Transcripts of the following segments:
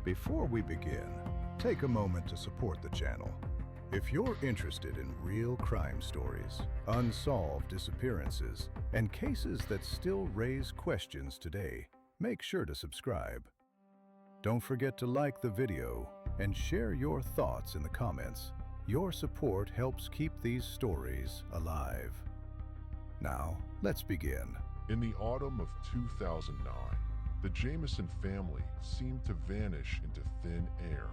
Before we begin, take a moment to support the channel. If you're interested in real crime stories, unsolved disappearances, and cases that still raise questions today, make sure to subscribe. Don't forget to like the video and share your thoughts in the comments. Your support helps keep these stories alive. Now, let's begin. In the autumn of 2009, the Jamison family seemed to vanish into thin air,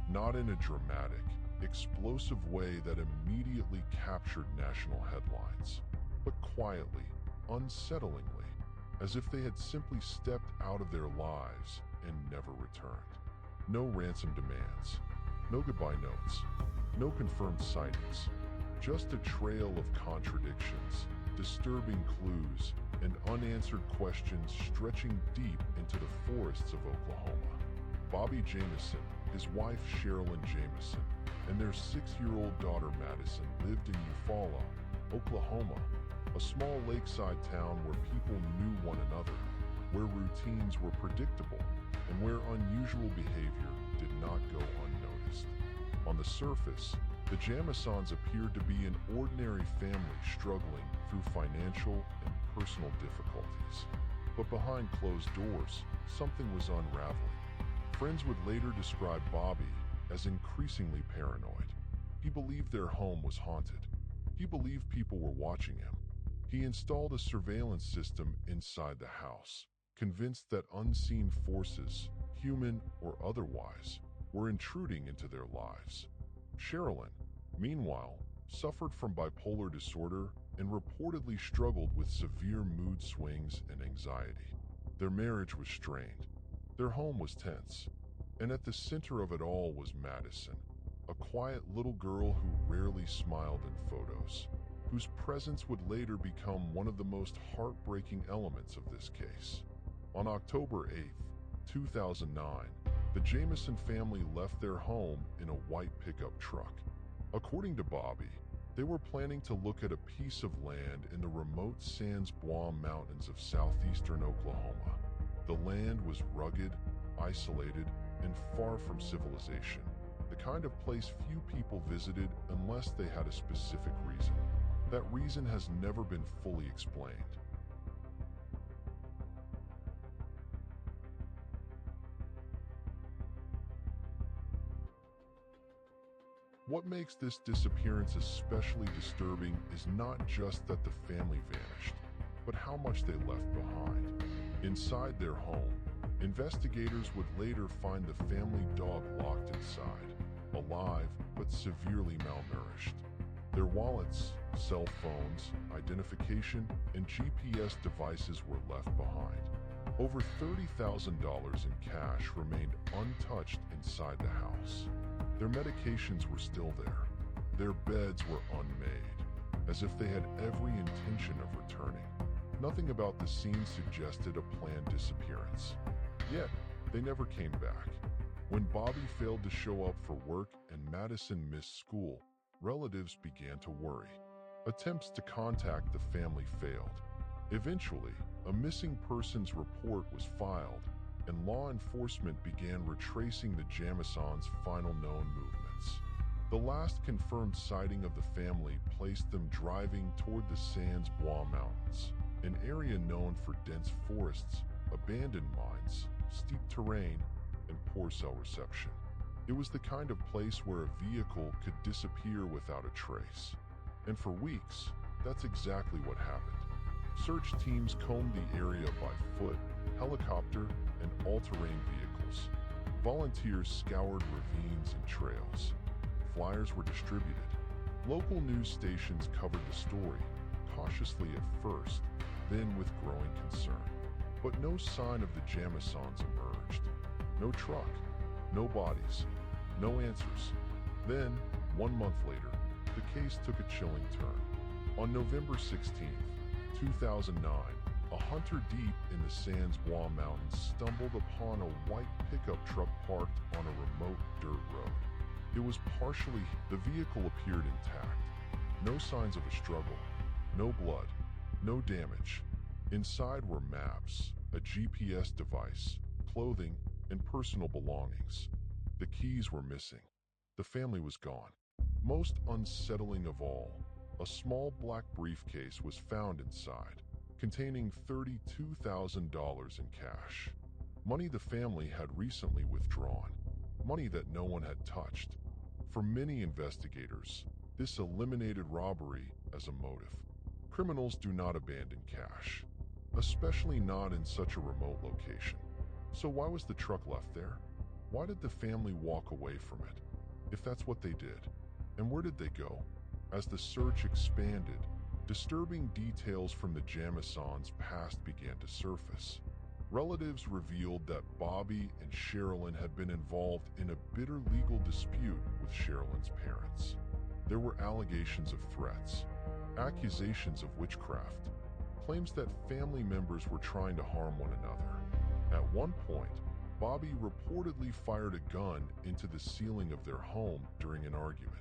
not in a dramatic, explosive way that immediately captured national headlines, but quietly, unsettlingly, as if they had simply stepped out of their lives and never returned. No ransom demands, no goodbye notes, no confirmed sightings, just a trail of contradictions, disturbing clues, and unanswered questions stretching deep into the forests of Oklahoma. Bobby Jamison, his wife Sherilyn Jamison, and their 6-year-old daughter Madison lived in Eufaula, Oklahoma, a small lakeside town where people knew one another, where routines were predictable, and where unusual behavior did not go unnoticed. On the surface, the Jamisons appeared to be an ordinary family struggling through financial and personal difficulties. But behind closed doors, something was unraveling. Friends would later describe Bobby as increasingly paranoid. He believed their home was haunted. He believed people were watching him. He installed a surveillance system inside the house, convinced that unseen forces, human or otherwise, were intruding into their lives. Sherilyn, meanwhile, suffered from bipolar disorder and reportedly struggled with severe mood swings and anxiety. Their marriage was strained. Their home was tense. And at the center of it all was Madison, a quiet little girl who rarely smiled in photos, whose presence would later become one of the most heartbreaking elements of this case. On October 8, 2009, the Jamison family left their home in a white pickup truck. According to Bobby, they were planning to look at a piece of land in the remote Sans Bois Mountains of southeastern Oklahoma. The land was rugged, isolated, and far from civilization, the kind of place few people visited unless they had a specific reason. That reason has never been fully explained. What makes this disappearance especially disturbing is not just that the family vanished, but how much they left behind. Inside their home, investigators would later find the family dog locked inside, alive but severely malnourished. Their wallets, cell phones, identification, and GPS devices were left behind. Over $30,000 in cash remained untouched inside the house. Their medications were still there. Their beds were unmade, as if they had every intention of returning. Nothing about the scene suggested a planned disappearance. Yet, they never came back. When Bobby failed to show up for work and Madison missed school, relatives began to worry. Attempts to contact the family failed. Eventually, a missing persons report was filed, and law enforcement began retracing the Jamisons' final known movements. The last confirmed sighting of the family placed them driving toward the Sans Bois Mountains, an area known for dense forests, abandoned mines, steep terrain, and poor cell reception. It was the kind of place where a vehicle could disappear without a trace. And for weeks, that's exactly what happened. Search teams combed the area by foot, helicopter, and all-terrain vehicles. Volunteers scoured ravines and trails. Flyers were distributed. Local news stations covered the story, cautiously at first, then with growing concern. But no sign of the Jamisons emerged. No truck, no bodies, no answers. Then, 1 month later, the case took a chilling turn. On November 16, 2009, a hunter deep in the Sans Bois Mountains stumbled upon a white pickup truck parked on a remote dirt road. It was the vehicle appeared intact. No signs of a struggle, no blood, no damage. Inside were maps, a GPS device, clothing, and personal belongings. The keys were missing. The family was gone. Most unsettling of all, a small black briefcase was found inside, containing $32,000 in cash. Money the family had recently withdrawn, money that no one had touched. For many investigators, this eliminated robbery as a motive. Criminals do not abandon cash, especially not in such a remote location. So why was the truck left there? Why did the family walk away from it, if that's what they did? And where did they go? As the search expanded, disturbing details from the Jamisons' past began to surface. Relatives revealed that Bobby and Sherilyn had been involved in a bitter legal dispute with Sherilyn's parents. There were allegations of threats, accusations of witchcraft, claims that family members were trying to harm one another. At one point, Bobby reportedly fired a gun into the ceiling of their home during an argument.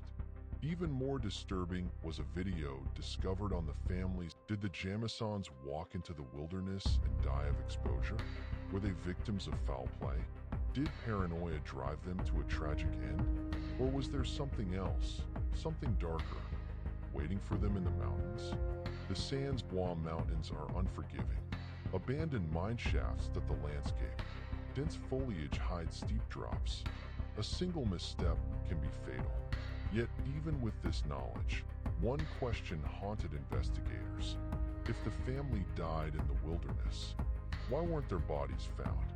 Even more disturbing was a video discovered on the family's. Did the Jamisons walk into the wilderness and die of exposure? Were they victims of foul play? Did paranoia drive them to a tragic end? Or was there something else, something darker, waiting for them in the mountains? The Sans Bois Mountains are unforgiving, abandoned mine shafts that the landscape. Dense foliage hides steep drops. A single misstep can be fatal. Yet even with this knowledge, one question haunted investigators. If the family died in the wilderness, why weren't their bodies found?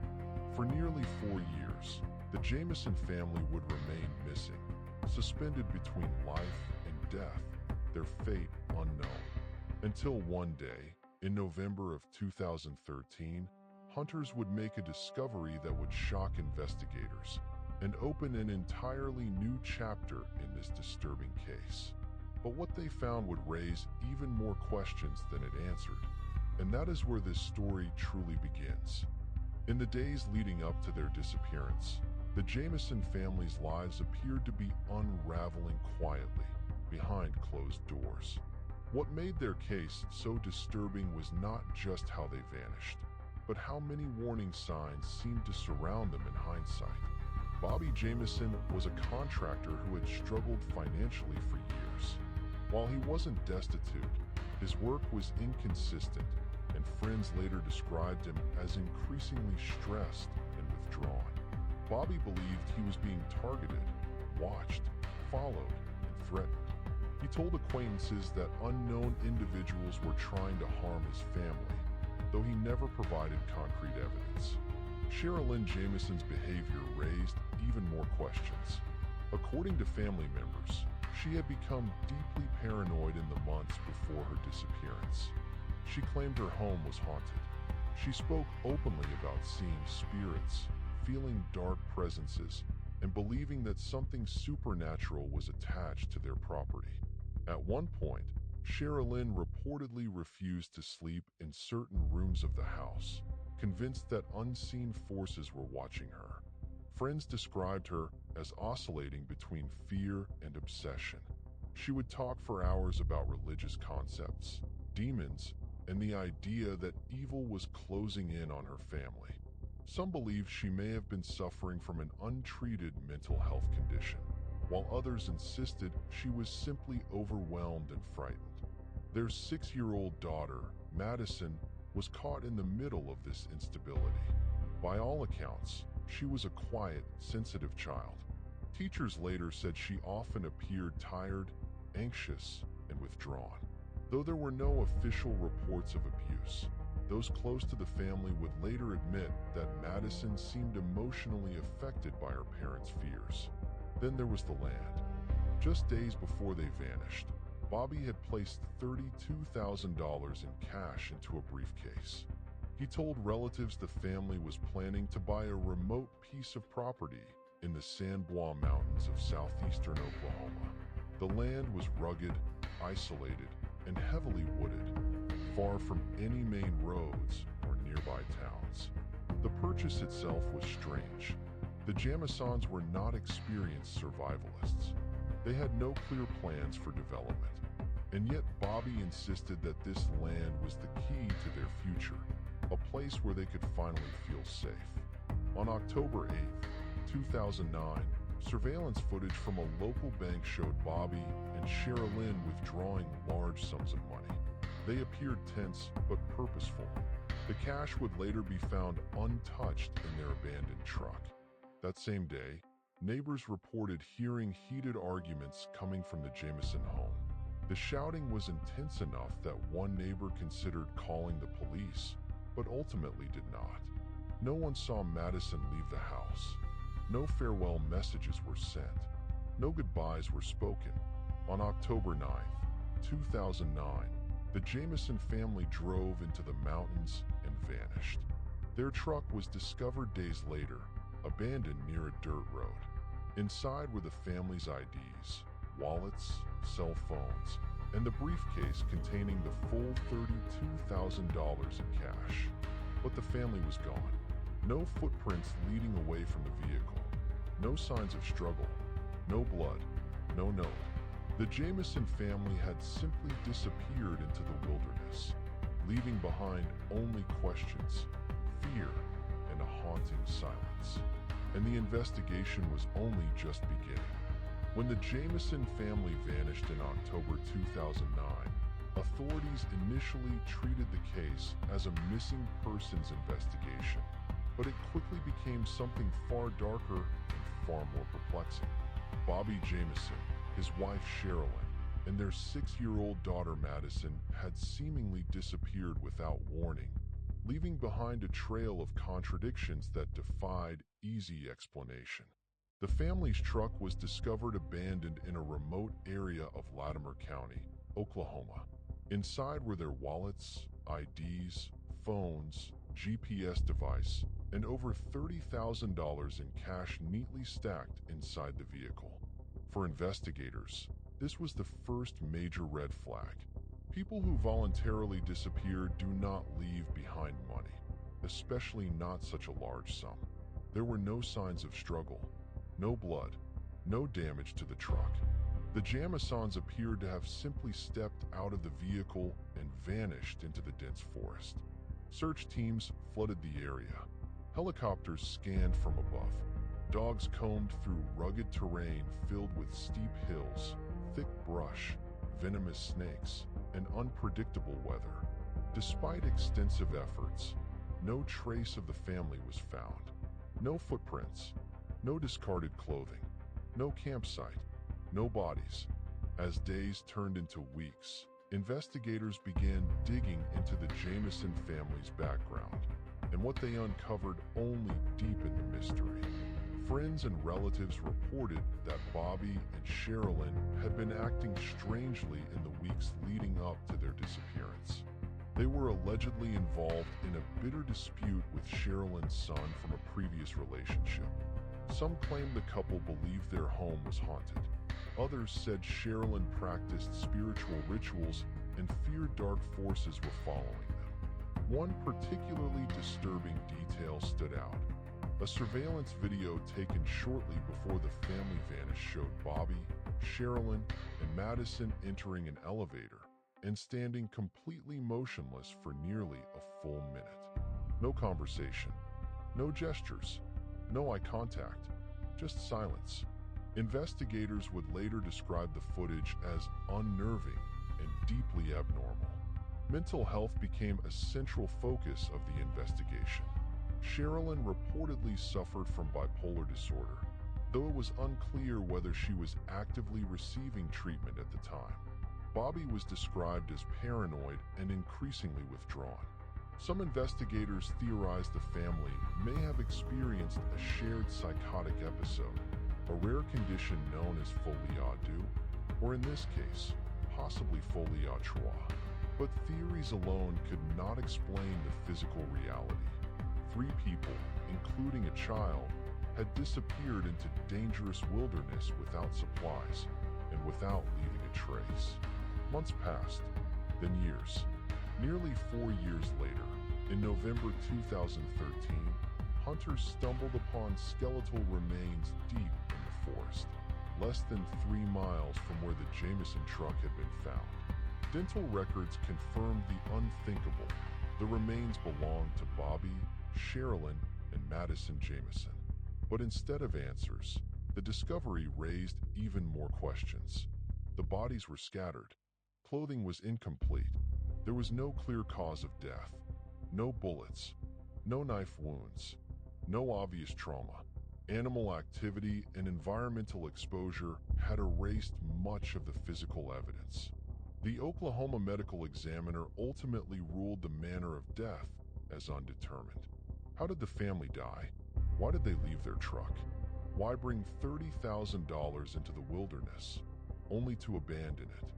For nearly 4 years, the Jamison family would remain missing, suspended between life and death, their fate unknown. Until one day, in November of 2013, hunters would make a discovery that would shock investigators and open an entirely new chapter in this disturbing case. But what they found would raise even more questions than it answered, and that is where this story truly begins. In the days leading up to their disappearance, the Jamison family's lives appeared to be unraveling quietly behind closed doors. What made their case so disturbing was not just how they vanished, but how many warning signs seemed to surround them in hindsight. Bobby Jamison was a contractor who had struggled financially for years. While he wasn't destitute, his work was inconsistent, and friends later described him as increasingly stressed and withdrawn. Bobby believed he was being targeted, watched, followed, and threatened. He told acquaintances that unknown individuals were trying to harm his family, though he never provided concrete evidence. Sherilyn Jamison's behavior raised even more questions. According to family members, she had become deeply paranoid in the months before her disappearance. She claimed her home was haunted. She spoke openly about seeing spirits, feeling dark presences, and believing that something supernatural was attached to their property. At one point, Sherilyn reportedly refused to sleep in certain rooms of the house, convinced that unseen forces were watching her. Friends described her as oscillating between fear and obsession. She would talk for hours about religious concepts, demons, and the idea that evil was closing in on her family. Some believed she may have been suffering from an untreated mental health condition, while others insisted she was simply overwhelmed and frightened. Their 6-year-old daughter, Madison, was caught in the middle of this instability. By all accounts, she was a quiet, sensitive child. Teachers later said she often appeared tired, anxious, and withdrawn. Though there were no official reports of abuse, those close to the family would later admit that Madison seemed emotionally affected by her parents' fears. Then there was the land. Just days before they vanished, Bobby had placed $32,000 in cash into a briefcase. He told relatives the family was planning to buy a remote piece of property in the Sans Bois Mountains of southeastern Oklahoma. The land was rugged, isolated, and heavily wooded, far from any main roads or nearby towns. The purchase itself was strange. The Jamisons were not experienced survivalists. They had no clear plans for development, and yet Bobby insisted that this land was the key to their future, a place where they could finally feel safe. On October 8, 2009, surveillance footage from a local bank showed Bobby and Sherilyn withdrawing large sums of money. They appeared tense but purposeful. The cash would later be found untouched in their abandoned truck. That same day, neighbors reported hearing heated arguments coming from the Jamison home. The shouting was intense enough that one neighbor considered calling the police, but ultimately did not. No one saw Madison leave the house. No farewell messages were sent. No goodbyes were spoken. On October 9th, 2009, the Jamison family drove into the mountains and vanished. Their truck was discovered days later, abandoned near a dirt road. Inside were the family's IDs, wallets, cell phones, and the briefcase containing the full $32,000 in cash. But the family was gone. No footprints leading away from the vehicle. No signs of struggle. No blood. No note. The Jamison family had simply disappeared into the wilderness, leaving behind only questions, fear, and a haunting silence. And the investigation was only just beginning. When the Jamison family vanished in October 2009, authorities initially treated the case as a missing persons investigation, but it quickly became something far darker and far more perplexing. Bobby Jamison, his wife Sherilyn, and their 6-year-old daughter Madison had seemingly disappeared without warning, leaving behind a trail of contradictions that defied easy explanation. The family's truck was discovered abandoned in a remote area of Latimer County, Oklahoma. Inside were their wallets, IDs, phones, GPS device, and over $30,000 in cash neatly stacked inside the vehicle. For investigators, this was the first major red flag. People who voluntarily disappear do not leave behind money, especially not such a large sum. There were no signs of struggle, no blood, no damage to the truck. The Jamisons appeared to have simply stepped out of the vehicle and vanished into the dense forest. Search teams flooded the area. Helicopters scanned from above. Dogs combed through rugged terrain filled with steep hills, thick brush, venomous snakes, and unpredictable weather. Despite extensive efforts, no trace of the family was found. No footprints, no discarded clothing, no campsite, no bodies. As days turned into weeks, investigators began digging into the Jamison family's background, and what they uncovered only deepened the mystery. Friends and relatives reported that Bobby and Sherilyn had been acting strangely in the weeks leading up to their disappearance. They were allegedly involved in a bitter dispute with Sherilyn's son from a previous relationship. Some claimed the couple believed their home was haunted. Others said Sherilyn practiced spiritual rituals and feared dark forces were following them. One particularly disturbing detail stood out. A surveillance video taken shortly before the family vanished showed Bobby, Sherilyn, and Madison entering an elevator and standing completely motionless for nearly a full minute. No conversation, no gestures, no eye contact, just silence. Investigators would later describe the footage as unnerving and deeply abnormal. Mental health became a central focus of the investigation. Sherilyn reportedly suffered from bipolar disorder, though it was unclear whether she was actively receiving treatment at the time. Bobby was described as paranoid and increasingly withdrawn. Some investigators theorized the family may have experienced a shared psychotic episode, a rare condition known as folie à deux, or in this case, possibly folie à trois. But theories alone could not explain the physical reality. 3 people, including a child, had disappeared into dangerous wilderness without supplies and without leaving a trace. Months passed, then years. Nearly 4 years later, in November 2013, hunters stumbled upon skeletal remains deep in the forest, less than 3 miles from where the Jamison truck had been found. Dental records confirmed the unthinkable. The remains belonged to Bobby, Sherilyn, and Madison Jamison. But instead of answers, the discovery raised even more questions. The bodies were scattered. Clothing was incomplete. There was no clear cause of death. No bullets. No knife wounds. No obvious trauma. Animal activity and environmental exposure had erased much of the physical evidence. The Oklahoma medical examiner ultimately ruled the manner of death as undetermined. How did the family die? Why did they leave their truck? Why bring $30,000 into the wilderness, only to abandon it?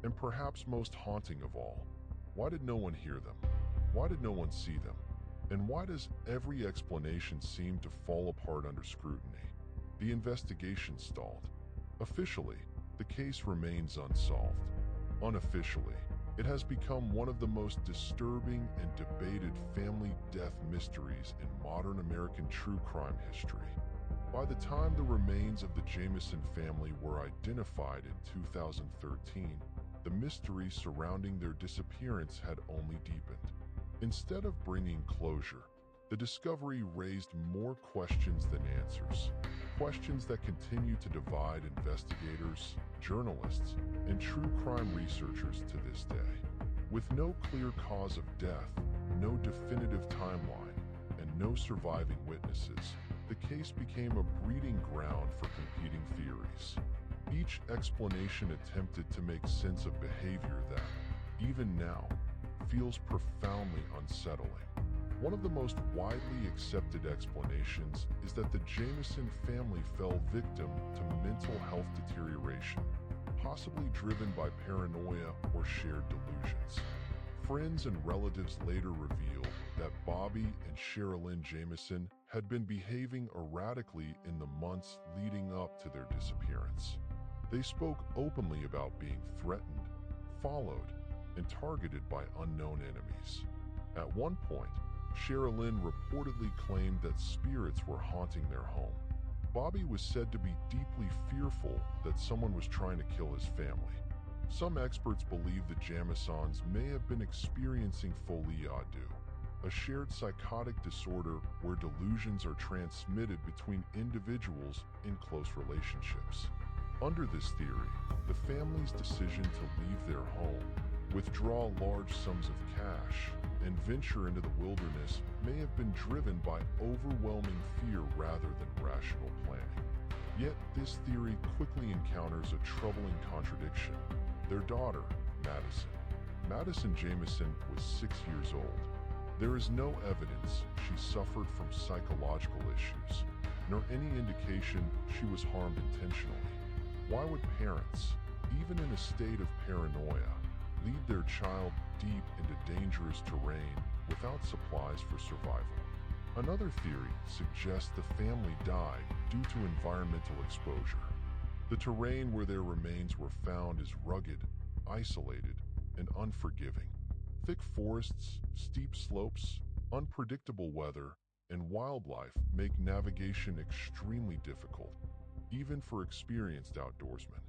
And perhaps most haunting of all, why did no one hear them? Why did no one see them? And why does every explanation seem to fall apart under scrutiny? The investigation stalled. Officially, the case remains unsolved. Unofficially, it has become one of the most disturbing and debated family death mysteries in modern American true crime history. By the time the remains of the Jamison family were identified in 2013, the mystery surrounding their disappearance had only deepened. Instead of bringing closure, the discovery raised more questions than answers. Questions that continue to divide investigators, journalists, and true crime researchers to this day. With no clear cause of death, no definitive timeline, and no surviving witnesses, the case became a breeding ground for competing theories. Each explanation attempted to make sense of behavior that, even now, feels profoundly unsettling. One of the most widely accepted explanations is that the Jamison family fell victim to mental health deterioration, possibly driven by paranoia or shared delusions. Friends and relatives later revealed that Bobby and Sherilyn Jamison had been behaving erratically in the months leading up to their disappearance. They spoke openly about being threatened, followed, and targeted by unknown enemies. At one point, Sherilyn reportedly claimed that spirits were haunting their home. Bobby was said to be deeply fearful that someone was trying to kill his family. Some experts believe the Jamisons may have been experiencing folie à deux, a shared psychotic disorder where delusions are transmitted between individuals in close relationships. Under this theory, the family's decision to leave their home, withdraw large sums of cash, and venture into the wilderness may have been driven by overwhelming fear rather than rational planning. Yet this theory quickly encounters a troubling contradiction. Their daughter, Madison Jamison, was 6 years old. There is no evidence she suffered from psychological issues, nor any indication she was harmed intentionally. Why would parents, even in a state of paranoia, lead their child deep into dangerous terrain without supplies for survival? Another theory suggests the family died due to environmental exposure. The terrain where their remains were found is rugged, isolated, and unforgiving. Thick forests, steep slopes, unpredictable weather, and wildlife make navigation extremely difficult, even for experienced outdoorsmen.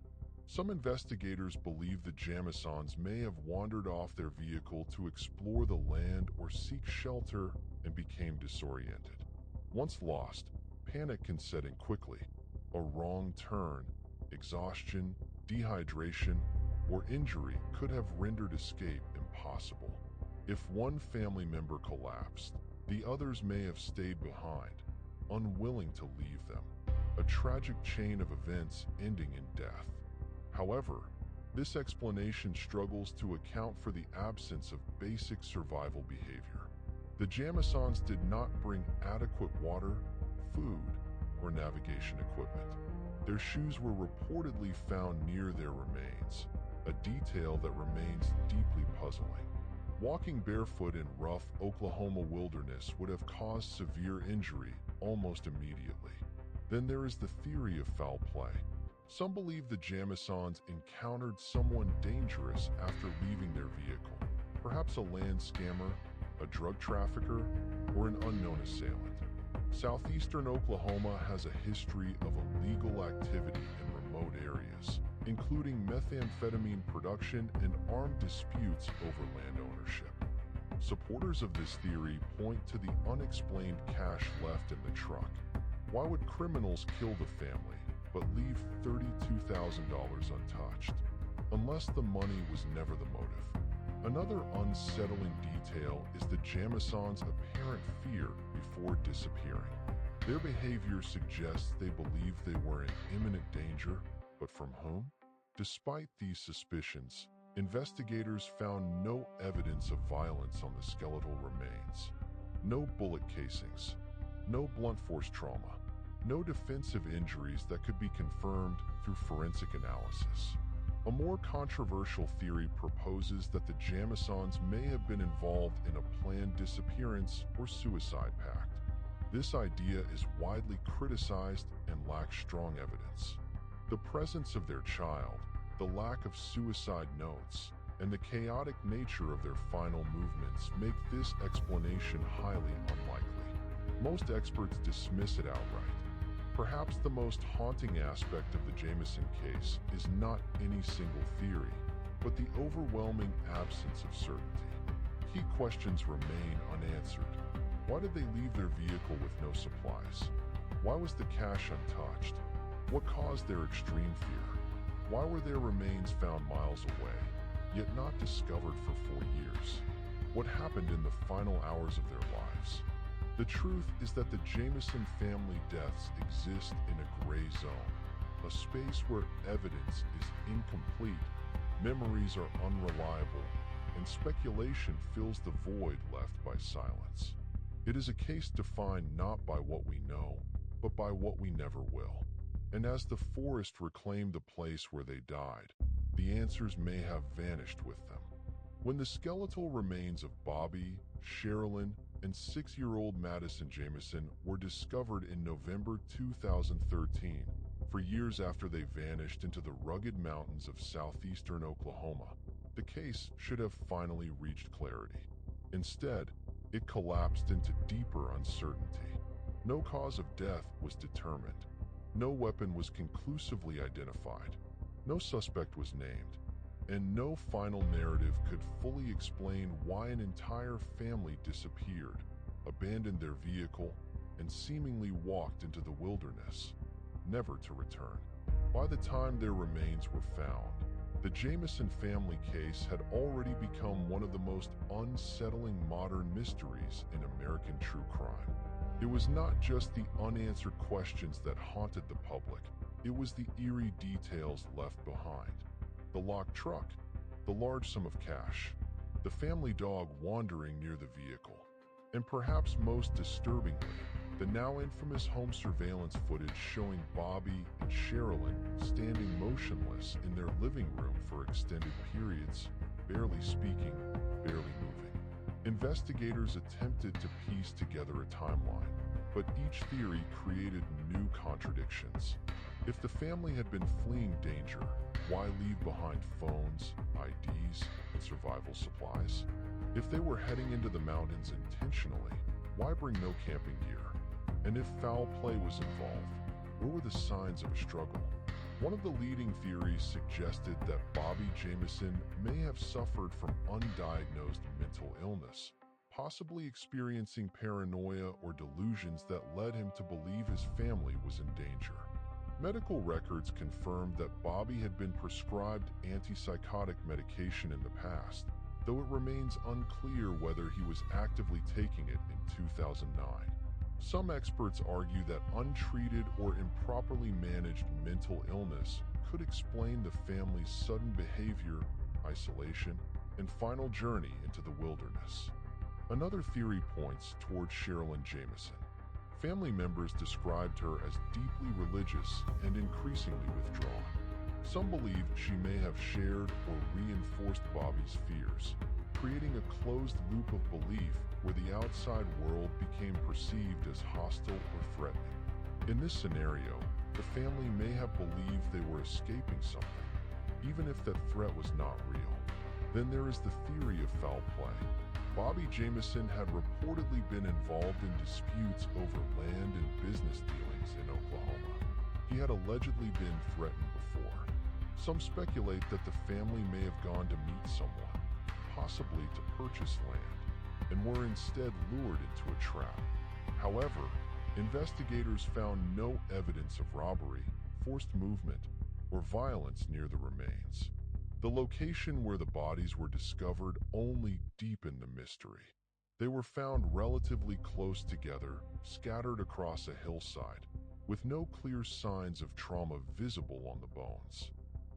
Some investigators believe the Jamisons may have wandered off their vehicle to explore the land or seek shelter and became disoriented. Once lost, panic can set in quickly. A wrong turn, exhaustion, dehydration, or injury could have rendered escape impossible. If one family member collapsed, the others may have stayed behind, unwilling to leave them. A tragic chain of events ending in death. However, this explanation struggles to account for the absence of basic survival behavior. The Jamisons did not bring adequate water, food, or navigation equipment. Their shoes were reportedly found near their remains, a detail that remains deeply puzzling. Walking barefoot in rough Oklahoma wilderness would have caused severe injury almost immediately. Then there is the theory of foul play. Some believe the Jamisons encountered someone dangerous after leaving their vehicle, perhaps a land scammer, a drug trafficker, or an unknown assailant. Southeastern Oklahoma has a history of illegal activity in remote areas, including methamphetamine production and armed disputes over land ownership. Supporters of this theory point to the unexplained cash left in the truck. Why would criminals kill the family, but leave $32,000 untouched? Unless the money was never the motive. Another unsettling detail is the Jamisons' apparent fear before disappearing. Their behavior suggests they believed they were in imminent danger, but from whom? Despite these suspicions, investigators found no evidence of violence on the skeletal remains. No bullet casings, no blunt force trauma, no defensive injuries that could be confirmed through forensic analysis. A more controversial theory proposes that the Jamisons may have been involved in a planned disappearance or suicide pact. This idea is widely criticized and lacks strong evidence. The presence of their child, the lack of suicide notes, and the chaotic nature of their final movements make this explanation highly unlikely. Most experts dismiss it outright. Perhaps the most haunting aspect of the Jamison case is not any single theory, but the overwhelming absence of certainty. Key questions remain unanswered. Why did they leave their vehicle with no supplies? Why was the cash untouched? What caused their extreme fear? Why were their remains found miles away, yet not discovered for 4 years? What happened in the final hours of their lives? The truth is that the Jamison family deaths exist in a gray zone, a space where evidence is incomplete, memories are unreliable, and speculation fills the void left by silence. It is a case defined not by what we know, but by what we never will. And as the forest reclaimed the place where they died, the answers may have vanished with them. When the skeletal remains of Bobby, Sherilyn, and 6-year-old Madison Jamison were discovered in November 2013, for years after they vanished into the rugged mountains of southeastern Oklahoma, the case should have finally reached clarity. Instead, it collapsed into deeper uncertainty. No cause of death was determined. No weapon was conclusively identified. No suspect was named. And no final narrative could fully explain why an entire family disappeared, abandoned their vehicle, and seemingly walked into the wilderness, never to return. By the time their remains were found, the Jamison family case had already become one of the most unsettling modern mysteries in American true crime. It was not just the unanswered questions that haunted the public, it was the eerie details left behind. The locked truck, the large sum of cash, the family dog wandering near the vehicle, and perhaps most disturbingly, the now infamous home surveillance footage showing Bobby and Sherilyn standing motionless in their living room for extended periods, barely speaking, barely moving. Investigators attempted to piece together a timeline, but each theory created new contradictions. If the family had been fleeing danger, why leave behind phones, IDs, and survival supplies? If they were heading into the mountains intentionally, why bring no camping gear? And if foul play was involved, where were the signs of a struggle? One of the leading theories suggested that Bobby Jamison may have suffered from undiagnosed mental illness, possibly experiencing paranoia or delusions that led him to believe his family was in danger. Medical records confirmed that Bobby had been prescribed antipsychotic medication in the past, though it remains unclear whether he was actively taking it in 2009. Some experts argue that untreated or improperly managed mental illness could explain the family's sudden behavior, isolation, and final journey into the wilderness. Another theory points towards Sherilyn Jamison. Family members described her as deeply religious and increasingly withdrawn. Some believe she may have shared or reinforced Bobby's fears, creating a closed loop of belief where the outside world became perceived as hostile or threatening. In this scenario, the family may have believed they were escaping something, even if that threat was not real. Then there is the theory of foul play. Bobby Jamison had reportedly been involved in disputes over land and business dealings in Oklahoma. He had allegedly been threatened before. Some speculate that the family may have gone to meet someone, possibly to purchase land. and were instead lured into a trap. However, investigators found no evidence of robbery, forced movement, or violence near the remains. The location where the bodies were discovered only deepened the mystery. They were found relatively close together, scattered across a hillside, with no clear signs of trauma visible on the bones.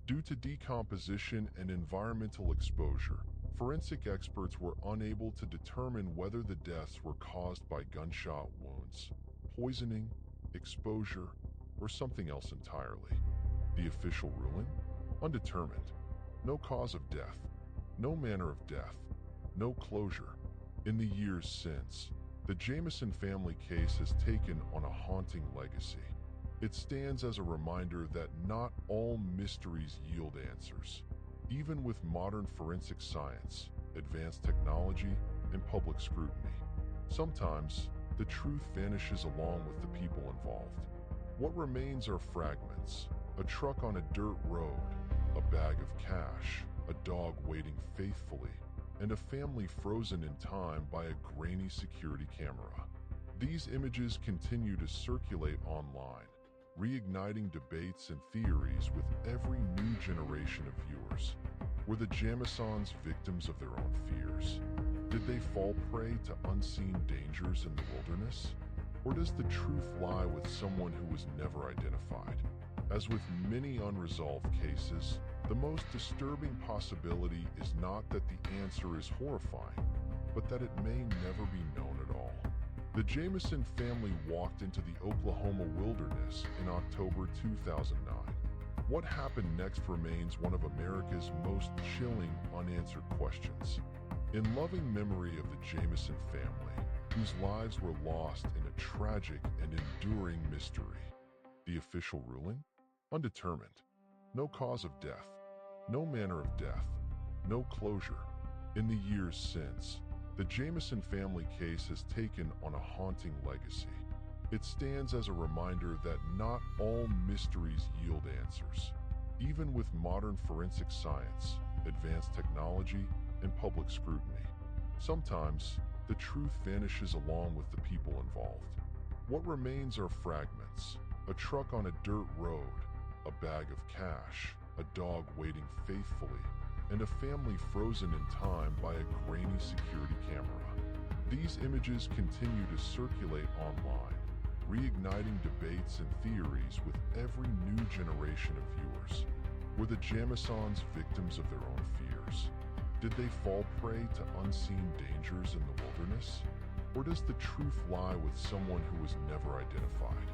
Due to decomposition and environmental exposure, forensic experts were unable to determine whether the deaths were caused by gunshot wounds, poisoning, exposure, or something else entirely. The official ruling? Undetermined. No cause of death, no manner of death, no closure. In the years since, the Jamison family case has taken on a haunting legacy. It stands as a reminder that not all mysteries yield answers. Even with modern forensic science, advanced technology, and public scrutiny, sometimes the truth vanishes along with the people involved. What remains are fragments, a truck on a dirt road, a bag of cash, a dog waiting faithfully, and a family frozen in time by a grainy security camera. These images continue to circulate online, reigniting debates and theories with every new generation of viewers. Were the Jamisons victims of their own fears? Did they fall prey to unseen dangers in the wilderness? Or does the truth lie with someone who was never identified? As with many unresolved cases, the most disturbing possibility is not that the answer is horrifying, but that it may never be known at all. The Jamison family walked into the Oklahoma wilderness in October 2009. What happened next remains one of America's most chilling unanswered questions. In loving memory of the Jamison family, whose lives were lost in a tragic and enduring mystery. The official ruling? Undetermined. No cause of death, no manner of death, no closure. In the years since, the Jamison family case has taken on a haunting legacy. It stands as a reminder that not all mysteries yield answers. Even with modern forensic science, advanced technology, and public scrutiny, sometimes the truth vanishes along with the people involved. What remains are fragments, a truck on a dirt road, a bag of cash, a dog waiting faithfully, and a family frozen in time by a grainy security camera. These images continue to circulate online, reigniting debates and theories with every new generation of viewers. Were the Jamisons victims of their own fears? Did they fall prey to unseen dangers in the wilderness? Or does the truth lie with someone who was never identified?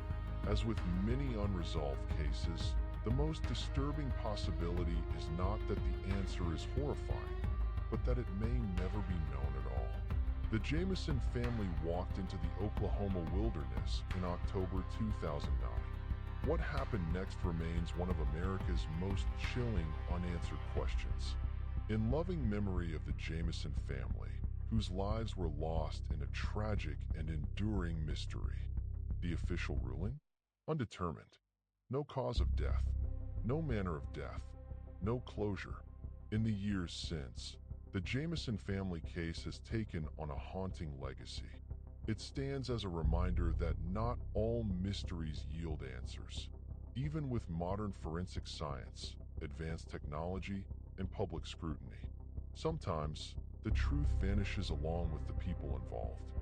As with many unresolved cases, the most disturbing possibility is not that the answer is horrifying, but that it may never be known at all. The Jamison family walked into the Oklahoma wilderness in October 2009. What happened next remains one of America's most chilling unanswered questions. In loving memory of the Jamison family, whose lives were lost in a tragic and enduring mystery. The official ruling? Undetermined. No cause of death, no manner of death, no closure. In the years since, the Jamison family case has taken on a haunting legacy. It stands as a reminder that not all mysteries yield answers. Even with modern forensic science, advanced technology, and public scrutiny, sometimes the truth vanishes along with the people involved.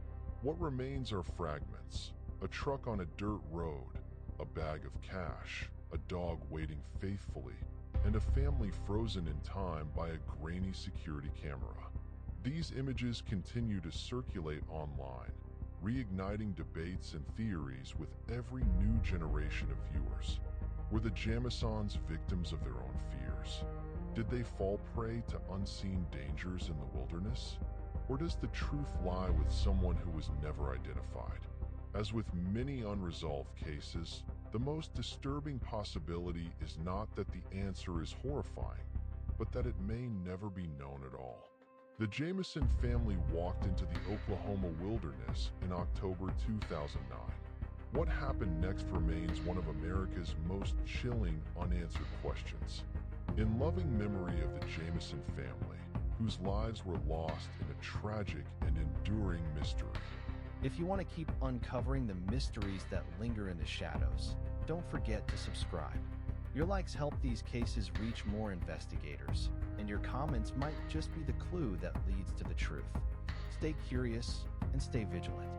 What remains are fragments, a truck on a dirt road, a bag of cash, a dog waiting faithfully, and a family frozen in time by a grainy security camera. These images continue to circulate online, reigniting debates and theories with every new generation of viewers. Were the Jamisons victims of their own fears? Did they fall prey to unseen dangers in the wilderness? Or does the truth lie with someone who was never identified? As with many unresolved cases, the most disturbing possibility is not that the answer is horrifying, but that it may never be known at all. The Jamison family walked into the Oklahoma wilderness in October 2009. What happened next remains one of America's most chilling unanswered questions. In loving memory of the Jamison family, whose lives were lost in a tragic and enduring mystery. If you want to keep uncovering the mysteries that linger in the shadows, don't forget to subscribe. Your likes help these cases reach more investigators, and your comments might just be the clue that leads to the truth. Stay curious and stay vigilant.